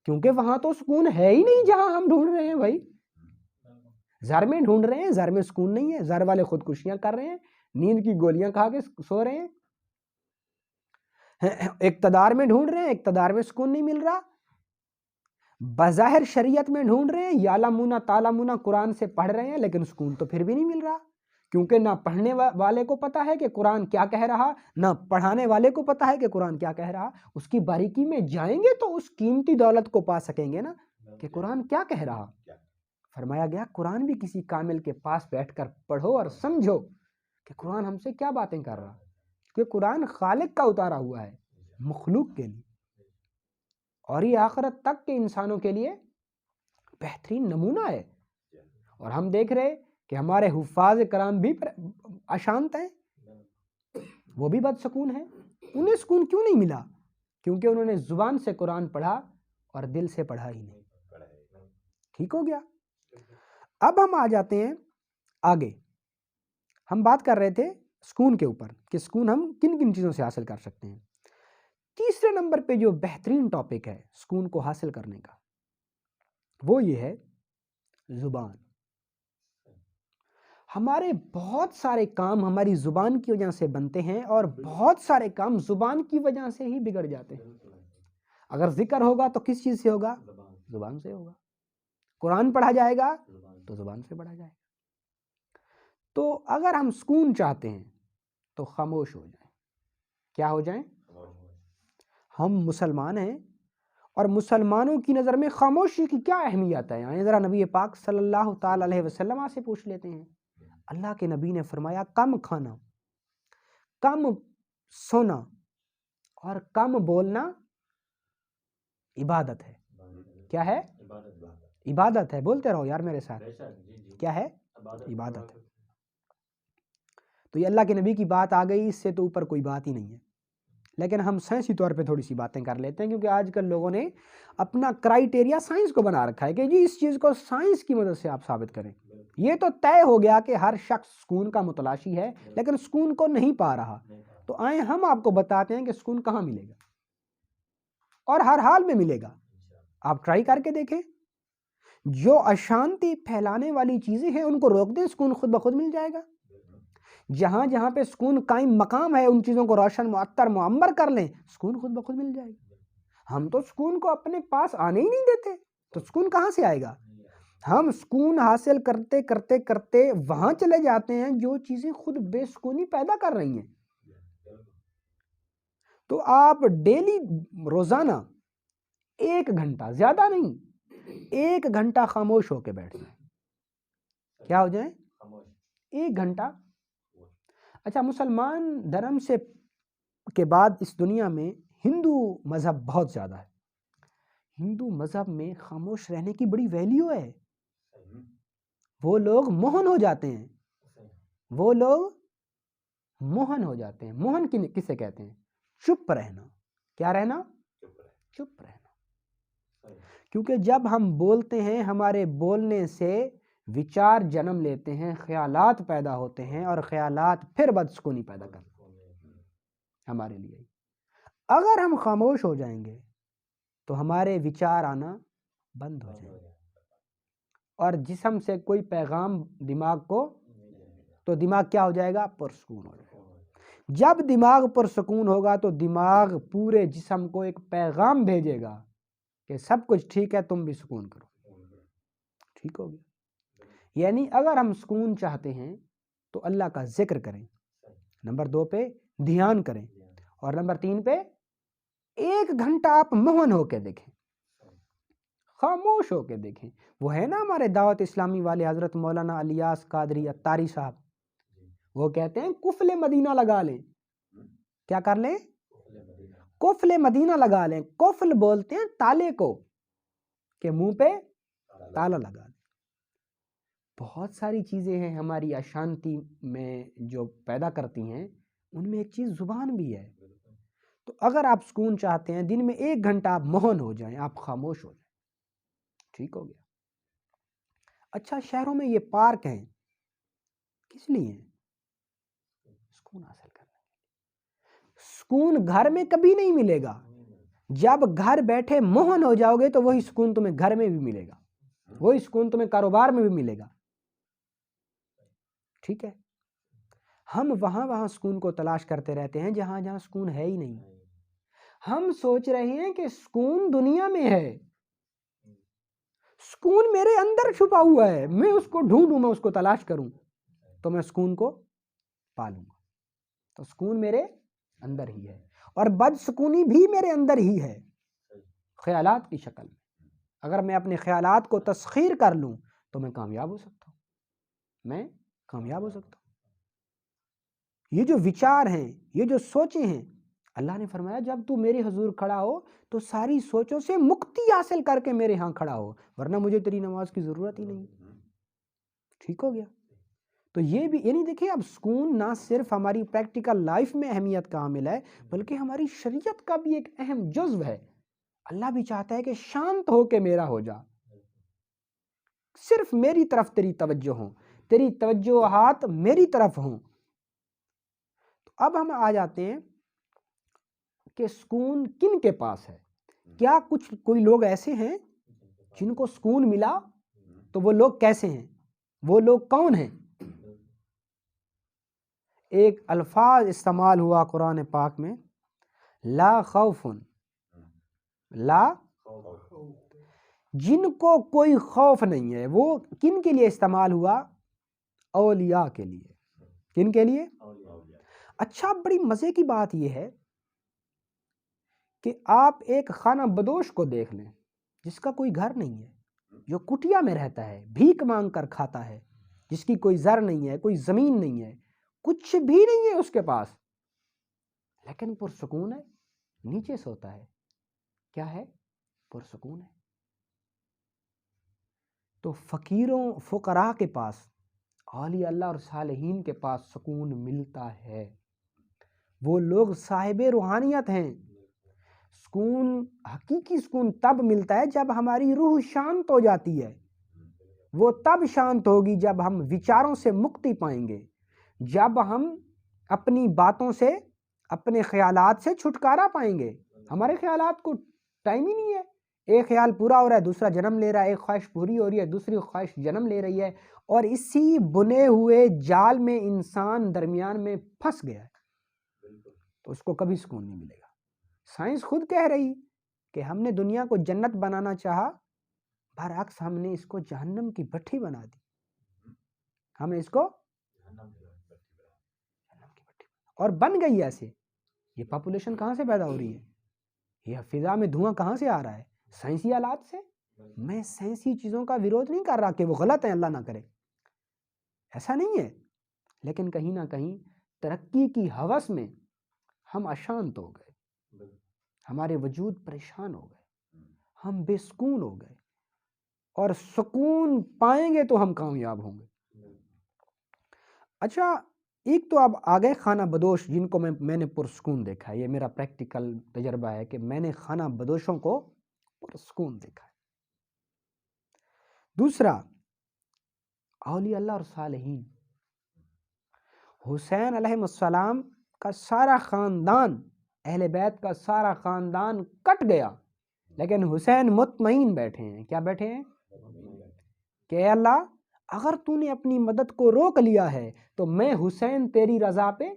کیونکہ وہاں تو سکون ہے ہی نہیں جہاں ہم ڈھونڈ رہے ہیں بھائی۔ زر میں ڈھونڈ رہے ہیں، زر میں سکون نہیں ہے، زر والے خودکشیاں کر رہے ہیں، نیند کی گولیاں کھا کے سو رہے ہیں، اقتدار میں ڈھونڈ رہے ہیں، اقتدار میں سکون نہیں مل رہا، بظاہر شریعت میں ڈھونڈ رہے ہیں، یعلمون تعلمون قرآن سے پڑھ رہے ہیں، لیکن سکون تو پھر بھی نہیں مل رہا، کیونکہ نہ پڑھنے والے کو پتا ہے کہ قرآن کیا کہہ رہا، نہ پڑھانے والے کو پتا ہے کہ قرآن کیا کہہ رہا۔ اس کی باریکی میں جائیں گے تو اس قیمتی دولت کو پا سکیں گے نا، کہ قرآن کیا کہہ رہا۔ فرمایا گیا قرآن بھی کسی کامل کے پاس بیٹھ کر پڑھو اور سمجھو کہ قرآن ہم سے کیا باتیں کر رہا، کیونکہ قرآن خالق کا اتارا ہوا ہے مخلوق کے لیے، اور یہ آخرت تک کے انسانوں کے لیے بہترین نمونہ ہے۔ اور ہم دیکھ رہے کہ ہمارے حفاظ کرام بھی اشانت ہیں، وہ بھی بد سکون ہیں۔ انہیں سکون کیوں نہیں ملا؟ کیونکہ انہوں نے زبان سے قرآن پڑھا اور دل سے پڑھا ہی نہیں۔ ٹھیک ہو گیا؟ اب ہم آ جاتے ہیں آگے، ہم بات کر رہے تھے سکون کے اوپر کہ سکون ہم کن کن چیزوں سے حاصل کر سکتے ہیں۔ تیسرے نمبر پہ جو بہترین ٹاپک ہے سکون کو حاصل کرنے کا وہ یہ ہے زبان. ہمارے بہت سارے کام ہماری زبان کی وجہ سے بنتے ہیں اور بہت سارے کام زبان کی وجہ سے ہی بگڑ جاتے ہیں. اگر ذکر ہوگا تو کس چیز سے ہوگا؟ زبان سے ہوگا. قرآن پڑھا جائے گا تو زبان سے پڑھا جائے گا. تو اگر ہم سکون چاہتے ہیں تو خاموش ہو جائیں. کیا ہو جائیں؟ ہم مسلمان ہیں اور مسلمانوں کی نظر میں خاموشی کی کیا اہمیت ہے؟ یعنی ذرا نبی پاک صلی اللہ تعالی علیہ وسلم سے پوچھ لیتے ہیں. اللہ کے نبی نے فرمایا کم کھانا، کم سونا اور کم بولنا عبادت ہے. کیا ہے؟ عبادت ہے. بولتے رہو یار میرے ساتھ. کیا ہے؟ عبادت ہے. تو یہ اللہ کے نبی کی بات آ گئی، اس سے تو اوپر کوئی بات ہی نہیں ہے. لیکن ہم سائنسی طور پہ تھوڑی سی باتیں کر لیتے ہیں، کیونکہ آج کل لوگوں نے اپنا کرائیٹیریا سائنس کو بنا رکھا ہے کہ جی اس چیز کو سائنس کی مدد سے آپ ثابت کریں. یہ تو طے ہو گیا کہ ہر شخص سکون کا متلاشی ہے لیکن سکون کو نہیں پا رہا. تو آئیں ہم آپ کو بتاتے ہیں کہ سکون کہاں ملے گا اور ہر حال میں ملے گا. آپ ٹرائی کر کے دیکھیں. جو اشانتی پھیلانے والی چیزیں ہیں ان کو روک دیں، سکون خود بخود مل جائے گا. جہاں جہاں پہ سکون قائم مقام ہے ان چیزوں کو روشن معطر معمر کر لیں، سکون خود بخود مل جائے گا. ہم تو سکون کو اپنے پاس آنے ہی نہیں دیتے، تو سکون کہاں سے آئے گا؟ ہم سکون حاصل کرتے کرتے کرتے وہاں چلے جاتے ہیں جو چیزیں خود بے سکونی پیدا کر رہی ہیں. تو آپ ڈیلی روزانہ 1 گھنٹہ، زیادہ نہیں، 1 گھنٹہ خاموش ہو کے بیٹھ جائیں. کیا ہو جائیں؟ 1 گھنٹہ. اچھا، مسلمان دھرم سے کے بعد اس دنیا میں ہندو مذہب بہت زیادہ ہے. ہندو مذہب میں خاموش رہنے کی بڑی ویلیو ہے. وہ لوگ موہن ہو جاتے ہیں. وہ لوگ موہن ہو جاتے ہیں. موہن کسے کہتے ہیں؟ چپ رہنا. کیا رہنا؟ چپ رہنا. کیونکہ جب ہم بولتے ہیں ہمارے بولنے سے وچار جنم لیتے ہیں، خیالات پیدا ہوتے ہیں اور خیالات پھر بدسکونی پیدا کرتے ہیں ہمارے لیے. اگر ہم خاموش ہو جائیں گے تو ہمارے وچار آنا بند ہو جائیں گے اور جسم سے کوئی پیغام دماغ کو، تو دماغ کیا ہو جائے گا؟ پرسکون ہو جائے گا. جب دماغ پرسکون ہوگا تو دماغ پورے جسم کو ایک پیغام بھیجے گا کہ سب کچھ ٹھیک ہے، تم بھی سکون کرو. ٹھیک ہو گیا؟ یعنی اگر ہم سکون چاہتے ہیں تو اللہ کا ذکر کریں. نمبر 2 پہ دھیان کریں اور نمبر 3 پہ 1 گھنٹہ آپ موہن ہو کے دیکھیں، خاموش ہو کے دیکھیں. وہ ہے نا ہمارے دعوت اسلامی والے حضرت مولانا الیاس قادری اتاری صاحب، وہ کہتے ہیں قفل مدینہ لگا لیں. کیا کر لیں؟ قفل مدینہ لگا لیں. قفل بولتے ہیں تالے کو، کہ منہ پہ تالا لگا لیں. بہت ساری چیزیں ہیں ہماری اشانتی میں جو پیدا کرتی ہیں، ان میں ایک چیز زبان بھی ہے. تو اگر آپ سکون چاہتے ہیں دن میں 1 گھنٹہ آپ موہن ہو جائیں، آپ خاموش ہو جائیں. ٹھیک ہو گیا؟ اچھا، شہروں میں یہ پارک ہیں کس لیے ہیں؟ سکون حاصل کرنے. سکون گھر میں کبھی نہیں ملے گا. جب گھر بیٹھے موہن ہو جاؤ گے تو وہی سکون تمہیں گھر میں بھی ملے گا، وہی سکون تمہیں کاروبار میں بھی ملے گا. ٹھیک ہے؟ ہم وہاں سکون کو تلاش کرتے رہتے ہیں جہاں جہاں سکون ہے ہی نہیں. ہم سوچ رہے ہیں کہ سکون دنیا میں ہے. سکون میرے اندر چھپا ہوا ہے، میں اس کو ڈھونڈوں، میں اس کو تلاش کروں تو میں سکون کو پالوں گا. تو سکون میرے اندر ہی ہے اور بدسکونی بھی میرے اندر ہی ہے، خیالات کی شکل میں. اگر میں اپنے خیالات کو تسخیر کر لوں تو میں کامیاب ہو سکتا ہوں، میں کامیاب ہو سکتا ہوں. یہ جو وچار ہیں، یہ جو سوچیں ہیں، اللہ نے فرمایا جب تو میرے حضور کھڑا ہو تو ساری سوچوں سے مکتی حاصل کر کے میرے ہاں کھڑا ہو، ورنہ مجھے تیری نماز کی ضرورت ہی نہیں. ٹھیک ہو گیا؟ تو یہ بھی یعنی دیکھیں، اب سکون نہ صرف ہماری پریکٹیکل لائف میں اہمیت کا حامل ہے بلکہ ہماری شریعت کا بھی ایک اہم جزو ہے. اللہ بھی چاہتا ہے کہ شانت ہو کے میرا ہو جا، صرف میری طرف تیری توجہ ہوں، تیری توجہات میری طرف ہوں. تو اب ہم آ جاتے ہیں کہ سکون کن کے پاس ہے؟ کیا کوئی لوگ ایسے ہیں جن کو سکون ملا؟ تو وہ لوگ کیسے ہیں؟ وہ لوگ کون ہیں؟ ایک الفاظ استعمال ہوا قرآن پاک میں، لا خوف، لا، جن کو کوئی خوف نہیں ہے، وہ کن کے لیے استعمال ہوا؟ اولیاء کے لیے۔ کن کے لیے؟ اچھا، بڑی مزے کی بات یہ ہے کہ آپ ایک خانہ بدوش کو دیکھ لیں جس کا کوئی گھر نہیں ہے، جو کٹیا میں رہتا ہے، بھیک مانگ کر کھاتا ہے، جس کی کوئی زر نہیں ہے، کوئی زمین نہیں ہے، کچھ بھی نہیں ہے اس کے پاس، لیکن پرسکون ہے، نیچے سوتا ہے۔ کیا ہے؟ پرسکون ہے۔ تو فقیروں، فقراء کے پاس، اولیاء اللہ اور صالحین کے پاس سکون ملتا ہے۔ وہ لوگ صاحب روحانیت ہیں۔ سکون، حقیقی سکون تب ملتا ہے جب ہماری روح شانت ہو جاتی ہے۔ وہ تب شانت ہوگی جب ہم وچاروں سے مکتی پائیں گے، جب ہم اپنی باتوں سے، اپنے خیالات سے چھٹکارا پائیں گے۔ ہمارے خیالات کو ٹائم ہی نہیں ہے، ایک خیال پورا ہو رہا ہے دوسرا جنم لے رہا ہے، ایک خواہش پوری ہو رہی ہے دوسری خواہش جنم لے رہی ہے، اور اسی بنے ہوئے جال میں انسان درمیان میں پھنس گیا ہے، تو اس کو کبھی سکون نہیں ملے گا۔ سائنس خود کہہ رہی کہ ہم نے دنیا کو جنت بنانا چاہا، برعکس ہم نے اس کو جہنم کی بھٹی بنا دی۔ ہم نے اس کو جہنم کی بھٹی، اور بن گئی ایسے۔ یہ پاپولیشن کہاں سے پیدا ہو رہی ہے؟ یہ فضا میں دھواں کہاں سے آ رہا ہے؟ سائنسی آلات سے۔ میں سائنسی چیزوں کا ویرودھ نہیں کر رہا کہ وہ غلط ہیں، اللہ نہ کرے، ایسا نہیں ہے، لیکن کہیں نہ کہیں ترقی کی ہوس میں ہم اشانت ہو گئے، ہمارے وجود پریشان ہو گئے، ہم بے سکون ہو گئے، اور سکون پائیں گے تو ہم کامیاب ہوں گے۔ اچھا، ایک تو اب آگئے خانہ بدوش جن کو میں نے پرسکون دیکھا ہے، یہ میرا پریکٹیکل تجربہ ہے کہ میں نے خانہ بدوشوں کو پرسکون دیکھا ہے۔ دوسرا، اولیاء اللہ اور صالحین۔ حسین علیہ السلام کا سارا خاندان، اہل بیت کا سارا خاندان کٹ گیا، لیکن حسین مطمئن بیٹھے ہیں۔ کیا بیٹھے ہیں؟ کہ اے اللہ، اگر تو نے اپنی مدد کو روک لیا ہے تو میں حسین تیری رضا پہ راضی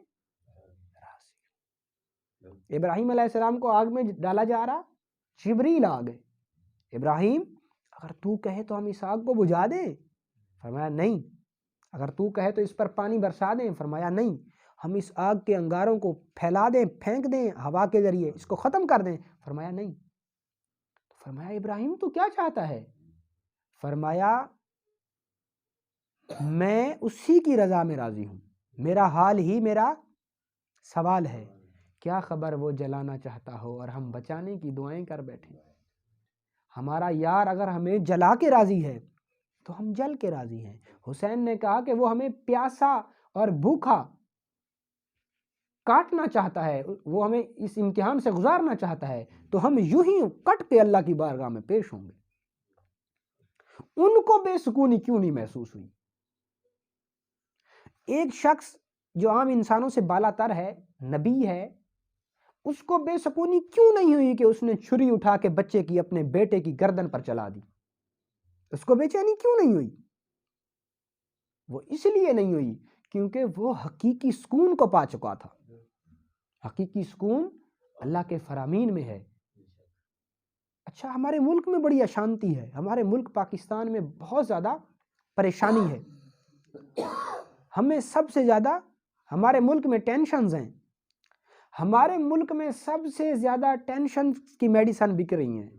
ہوں۔ ابراہیم علیہ السلام کو آگ میں ڈالا جا رہا، جبریل آ گئے، ابراہیم اگر تو کہے تو ہم اس آگ کو بجھا دیں؟ فرمایا نہیں۔ اگر تو کہے تو اس پر پانی برسا دیں؟ فرمایا نہیں۔ ہم اس آگ کے انگاروں کو پھیلا دیں، پھینک دیں ہوا کے ذریعے، اس کو ختم کر دیں؟ فرمایا نہیں۔ فرمایا ابراہیم تو کیا چاہتا ہے؟ فرمایا میں اسی کی رضا میں راضی ہوں، میرا حال ہی میرا سوال ہے۔ کیا خبر وہ جلانا چاہتا ہو اور ہم بچانے کی دعائیں کر بیٹھیں۔ ہمارا یار اگر ہمیں جلا کے راضی ہے تو ہم جل کے راضی ہیں۔ حسین نے کہا کہ وہ ہمیں پیاسا اور بھوکا کاٹنا چاہتا ہے، وہ ہمیں اس امتحان سے گزارنا چاہتا ہے، تو ہم یوں ہی کٹ کے اللہ کی بارگاہ میں پیش ہوں گے۔ ان کو بے سکونی کیوں نہیں محسوس ہوئی؟ ایک شخص جو عام انسانوں سے بالا تر ہے، نبی ہے، اس کو بے سکونی کیوں نہیں ہوئی کہ اس نے چھری اٹھا کے بچے کی، اپنے بیٹے کی گردن پر چلا دی؟ اس کو بے چینی کیوں نہیں ہوئی؟ وہ اس لیے نہیں ہوئی کیونکہ وہ حقیقی سکون کو پا چکا تھا۔ حقیقی سکون اللہ کے فرامین میں ہے۔ اچھا، ہمارے ملک میں بڑی اشانتی ہے، ہمارے ملک پاکستان میں بہت زیادہ پریشانی ہے، ہمیں سب سے زیادہ ہمارے ملک میں ٹینشنز ہیں، ہمارے ملک میں سب سے زیادہ ٹینشن کی میڈیسن بک رہی ہیں،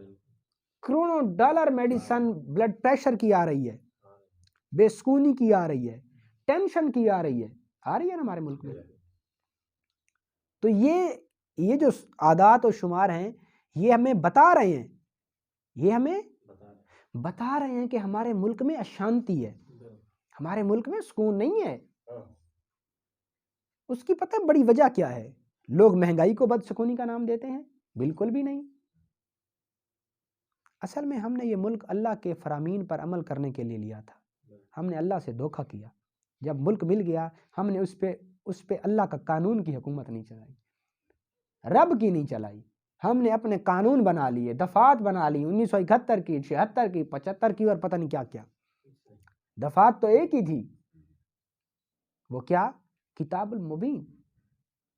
کروڑوں ڈالر میڈیسن بلڈ پریشر کی آ رہی ہے، بے سکونی کی آ رہی ہے، ٹینشن کی آ رہی ہے نا ہمارے ملک میں۔ تو یہ جو عادات و شمار ہیں، یہ ہمیں بتا رہے ہیں، یہ ہمیں بتا رہے ہیں کہ ہمارے ملک میں اشانتی ہے، ہمارے ملک میں سکون نہیں ہے۔ اس کی پتہ بڑی وجہ کیا ہے؟ لوگ مہنگائی کو بدسکونی کا نام دیتے ہیں، بالکل بھی نہیں۔ اصل میں ہم نے یہ ملک اللہ کے فرامین پر عمل کرنے کے لیے لیا تھا، ہم نے اللہ سے دھوکہ کیا۔ جب ملک مل گیا، ہم نے اس پہ اللہ کا قانون کی حکومت نہیں چلائی، رب کی نہیں چلائی، ہم نے اپنے قانون بنا لیے، دفعات بنا لی، 1971 کی، 76 کی، 75 کی، اور پتہ نہیں کیا کیا۔ دفعات تو ایک ہی تھی، وہ کیا؟ کتاب المبین،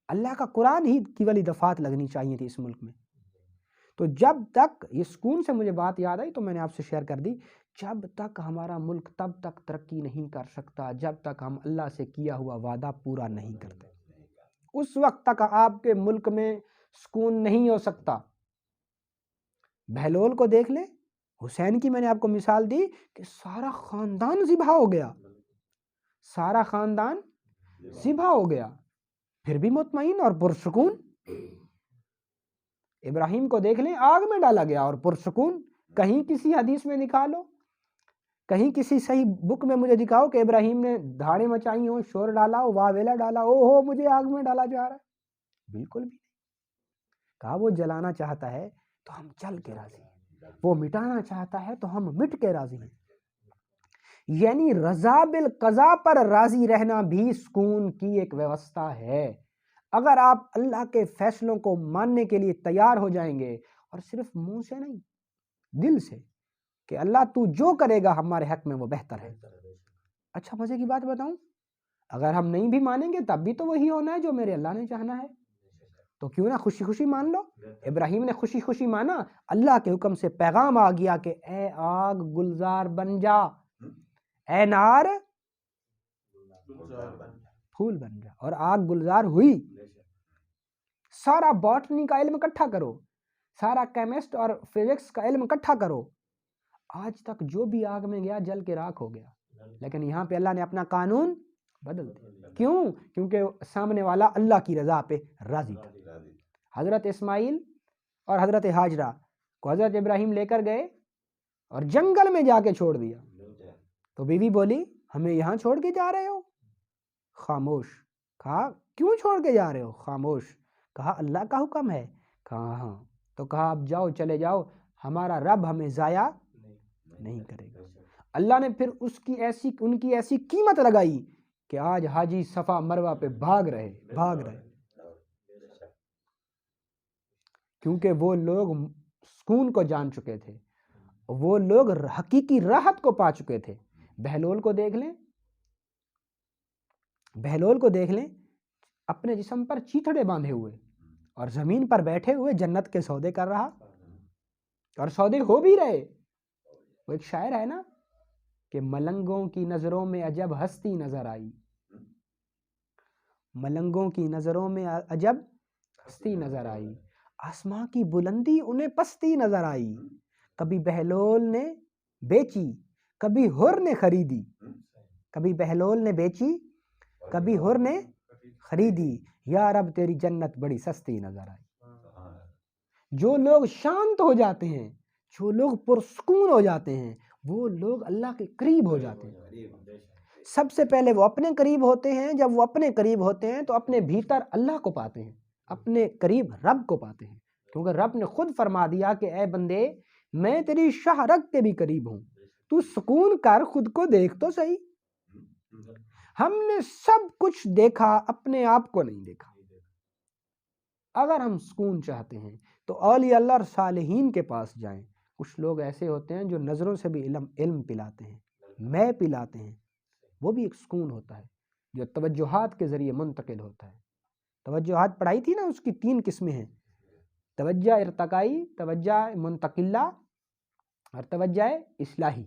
اللہ کا قرآن ہی کی والی دفعات لگنی چاہیے تھی اس ملک میں۔ تو جب تک، یہ سکون سے مجھے بات یاد آئی تو میں نے آپ سے شیئر کر دی، جب تک ہمارا ملک تب تک ترقی نہیں کر سکتا جب تک ہم اللہ سے کیا ہوا وعدہ پورا نہیں کرتے۔ اس وقت تک آپ کے ملک میں سکون نہیں ہو سکتا۔ بہلول کو دیکھ لیں، حسین کی میں نے آپ کو مثال دی کہ سارا خاندان ذبح ہو گیا، سارا خاندان ذبح ہو گیا، پھر بھی مطمئن اور پرسکون۔ ابراہیم کو دیکھ لیں، آگ میں ڈالا گیا اور پرسکون۔ کہیں کسی حدیث میں نکالو، کہیں کسی صحیح بک میں مجھے دکھاؤ کہ ابراہیم نے دھاڑیں مچائی ہوں، شور ڈالا ہو، واویلا ڈالا ہو مجھے آگ میں ڈالا جا رہا ہے، بالکل بھی نہیں۔ کہا وہ جلانا چاہتا ہے تو ہم جل کے راضی ہیں، وہ مٹانا چاہتا ہے تو ہم مٹ کے راضی ہیں۔ یعنی رضا بالقضاء پر راضی رہنا بھی سکون کی ایک ویوستھا ہے۔ اگر آپ اللہ کے فیصلوں کو ماننے کے لیے تیار ہو جائیں گے، اور صرف منہ سے نہیں، دل سے، کہ اللہ تو جو کرے گا ہمارے حق میں وہ بہتر ہے۔ اچھا مزے کی بات بتاؤں، اگر ہم نہیں بھی مانیں گے تب بھی تو وہی ہونا ہے جو میرے اللہ نے چاہنا ہے، تو کیوں نہ خوشی خوشی مان لو۔ ابراہیم نے خوشی خوشی مانا، اللہ کے حکم سے پیغام آ گیا کہ اے آگ گلزار بن جا، اے نار پھول بن جا، اور آگ گلزار ہوئی۔ سارا باٹنی کا علم اکٹھا کرو، سارا کیمسٹ اور فزکس کا علم اکٹھا کرو، آج تک جو بھی آگ میں گیا جل کے راکھ ہو گیا، لیکن یہاں پہ اللہ نے اپنا قانون بدل دیا۔ کیوں؟ کیونکہ سامنے والا اللہ کی رضا پہ راضی تھا۔ حضرت اسماعیل اور حضرت ہاجرہ کو حضرت ابراہیم لے کر گئے اور جنگل میں جا کے چھوڑ دیا، تو بیوی بولی ہمیں یہاں چھوڑ کے جا رہے ہو؟ خاموش۔ کہا کیوں چھوڑ کے جا رہے ہو؟ خاموش۔ کہا اللہ کا حکم ہے۔ کہا ہاں۔ تو کہا اب جاؤ، چلے جاؤ، ہمارا رب ہمیں ضائع نہیں کرے گا۔ اللہ نے پھر ان کی ایسی قیمت لگائی کہ آج حاجی صفا مروہ پہ بھاگ رہے، کیونکہ وہ لوگ سکون کو جان چکے تھے، وہ لوگ حقیقی راحت کو پا چکے تھے۔ بہلول کو دیکھ لیں، اپنے جسم پر چیتڑے باندھے ہوئے اور زمین پر بیٹھے ہوئے جنت کے سودے کر رہا، اور سودے ہو بھی رہے۔ وہ ایک شاعر ہے نا کہ ملنگوں کی نظروں میں عجب ہستی نظر آئی، ملنگوں کی نظروں میں عجب ہستی نظر آئی، آسماں کی بلندی انہیں پستی نظر آئی، کبھی بہلول نے بیچی کبھی ہر نے خریدی، کبھی بہلول نے بیچی کبھی ہر نے خریدی، یا رب تیری جنت بڑی سستی نظر آئی۔ جو لوگ شانت ہو جاتے ہیں، جو لوگ پرسکون ہو جاتے ہیں، وہ لوگ اللہ کے قریب ہو جاتے ہیں۔ سب سے پہلے وہ اپنے قریب ہوتے ہیں، جب وہ اپنے قریب ہوتے ہیں تو اپنے بھیتر اللہ کو پاتے ہیں، اپنے قریب رب کو پاتے ہیں، کیونکہ رب نے خود فرما دیا کہ اے بندے میں تیری شاہ رگ کے بھی قریب ہوں، تو سکون کر، خود کو دیکھ تو صحیح۔ ہم نے سب کچھ دیکھا، اپنے آپ کو نہیں دیکھا۔ اگر ہم سکون چاہتے ہیں تو اولیاء اللہ اور صالحین کے پاس جائیں۔ کچھ لوگ ایسے ہوتے ہیں جو نظروں سے بھی علم پلاتے ہیں، میں پلاتے ہیں، وہ بھی ایک سکون ہوتا ہے جو توجہات کے ذریعے منتقل ہوتا ہے۔ توجہات پڑھائی تھی نا، اس کی 3 قسمیں ہیں، توجہ ارتقائی، توجہ منتقلہ اور توجہ اصلاحی،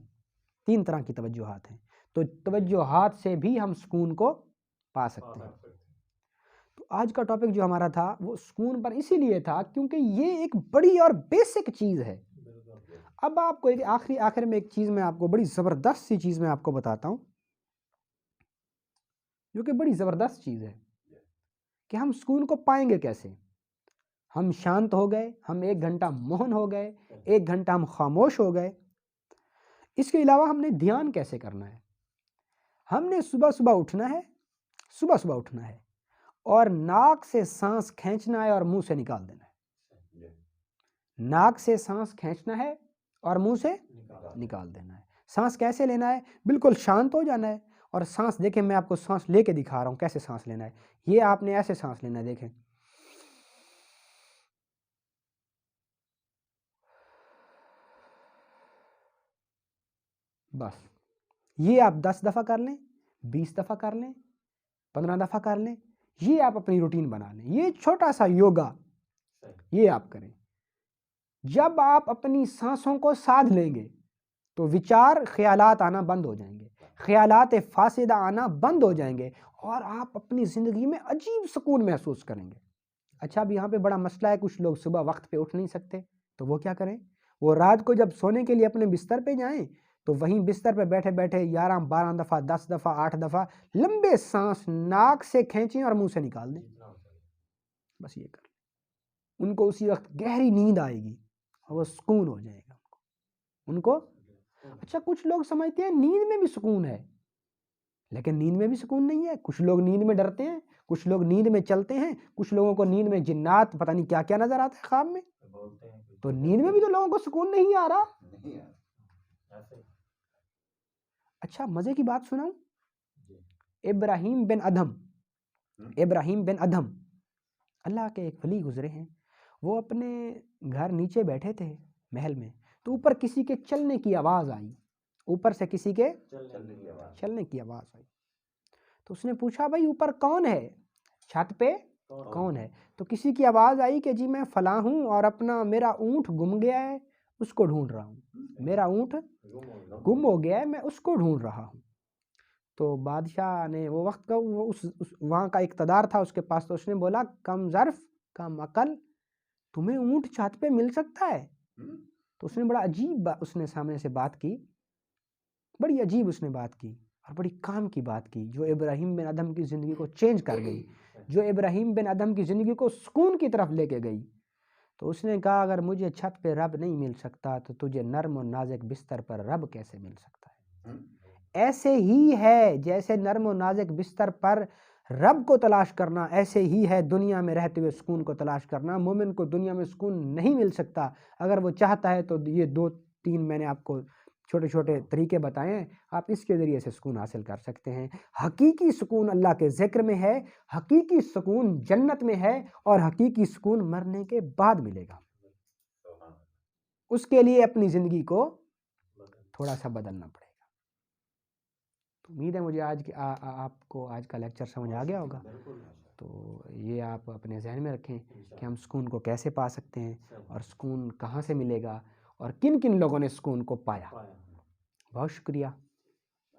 3 طرح کی توجہات ہیں۔ تو توجہات سے بھی ہم سکون کو پا سکتے ہیں۔ تو آج کا ٹاپک جو ہمارا تھا وہ سکون پر اسی لیے تھا کیونکہ یہ ایک بڑی اور بیسک چیز ہے۔ اب آپ کو ایک آخر میں ایک چیز میں آپ کو بڑی زبردست سی چیز میں آپ کو بتاتا ہوں، جو کہ بڑی زبردست چیز ہے کہ ہم سکون کو پائیں گے کیسے۔ ہم شانت ہو گئے، ہم 1 گھنٹہ مہن ہو گئے، 1 گھنٹہ ہم خاموش ہو گئے۔ اس کے علاوہ ہم نے دھیان کیسے کرنا ہے؟ ہم نے صبح اٹھنا ہے اور ناک سے سانس کھینچنا ہے اور منہ سے نکال دینا ہے۔ ناک سے سانس کھینچنا ہے اور منہ سے نکال دینا ہے۔ سانس کیسے لینا ہے؟ بالکل شانت ہو جانا ہے، اور سانس دیکھیں، میں آپ کو سانس لے کے دکھا رہا ہوں کیسے سانس لینا ہے۔ یہ آپ نے ایسے سانس لینا ہے، دیکھیں بس یہ آپ 10 دفعہ کر لیں، 20 دفعہ کر لیں، 15 دفعہ کر لیں، یہ آپ اپنی روٹین بنا لیں. یہ چھوٹا سا یوگا یہ آپ کریں. جب آپ اپنی سانسوں کو سادھ لیں گے تو وچار خیالات آنا بند ہو جائیں گے، خیالات فاسدہ آنا بند ہو جائیں گے، اور آپ اپنی زندگی میں عجیب سکون محسوس کریں گے. اچھا اب یہاں پہ بڑا مسئلہ ہے، کچھ لوگ صبح وقت پہ اٹھ نہیں سکتے، تو وہ کیا کریں؟ وہ رات کو جب سونے کے لیے اپنے بستر پہ جائیں تو وہیں بستر پہ بیٹھے بیٹھے 11 12 دفعہ 10 دفعہ 8 دفعہ لمبے سانس ناک سے کھینچیں اور منہ سے نکال دیں. بس یہ کر لیں، ان کو اسی وقت گہری نیند آئے گی اور وہ سکون ہو جائے گا ان کو. اچھا کچھ لوگ سمجھتے ہیں نیند میں بھی سکون ہے، لیکن نیند میں بھی سکون نہیں ہے. کچھ لوگ نیند میں ڈرتے ہیں، کچھ لوگ نیند میں چلتے ہیں، کچھ لوگوں کو نیند میں جنات پتہ نہیں کیا کیا نظر آتا ہے خواب میں. تو نیند میں بھی تو لوگوں کو سکون نہیں آ رہا. اچھا مزے کی بات سناؤں، ابراہیم بن ادھم اللہ کے ایک ولی گزرے ہیں. وہ اپنے گھر نیچے بیٹھے تھے محل میں، تو اوپر کسی کے چلنے کی آواز آئی، اوپر سے کسی کے چلنے کی آواز آئی. تو اس نے پوچھا بھائی اوپر کون ہے، چھت پہ کون ہے؟ تو کسی کی آواز آئی کہ جی میں فلاں ہوں اور میرا اونٹ گم گیا ہے، اس کو ڈھونڈ رہا ہوں، میرا اونٹ گم ہو گیا ہے، میں اس کو ڈھونڈ رہا ہوں. تو بادشاہ نے وہ وقت کا وہاں کا اقتدار تھا اس کے پاس، تو اس نے بولا کم ظرف کم عقل، تمہیں اونٹ چھت پہ مل سکتا ہے؟ تو اس نے بڑا عجیب اس نے سامنے سے بات کی، بڑی عجیب اس نے بات کی اور بڑی کام کی بات کی، جو ابراہیم بن ادھم کی زندگی کو چینج کر گئی، جو ابراہیم بن ادھم کی زندگی کو سکون کی طرف لے کے گئی. تو اس نے کہا اگر مجھے چھت پہ رب نہیں مل سکتا تو تجھے نرم و نازک بستر پر رب کیسے مل سکتا ہے؟ ایسے ہی ہے جیسے نرم و نازک بستر پر رب کو تلاش کرنا، ایسے ہی ہے دنیا میں رہتے ہوئے سکون کو تلاش کرنا. مومن کو دنیا میں سکون نہیں مل سکتا، اگر وہ چاہتا ہے تو یہ 2-3 میں نے آپ کو چھوٹے چھوٹے طریقے بتائے ہیں، آپ اس کے ذریعے سے سکون حاصل کر سکتے ہیں. حقیقی سکون اللہ کے ذکر میں ہے، حقیقی سکون جنت میں ہے، اور حقیقی سکون مرنے کے بعد ملے گا. اس کے لیے اپنی زندگی کو تھوڑا سا بدلنا پڑے گا. امید ہے مجھے آپ کو آج کا لیکچر سمجھ آ گیا ہوگا. تو یہ آپ اپنے ذہن میں رکھیں کہ ہم سکون کو کیسے پا سکتے ہیں، اور سکون کہاں سے ملے گا، اور کن کن لوگوں نے سکون کو پایا. بہت شکریہ.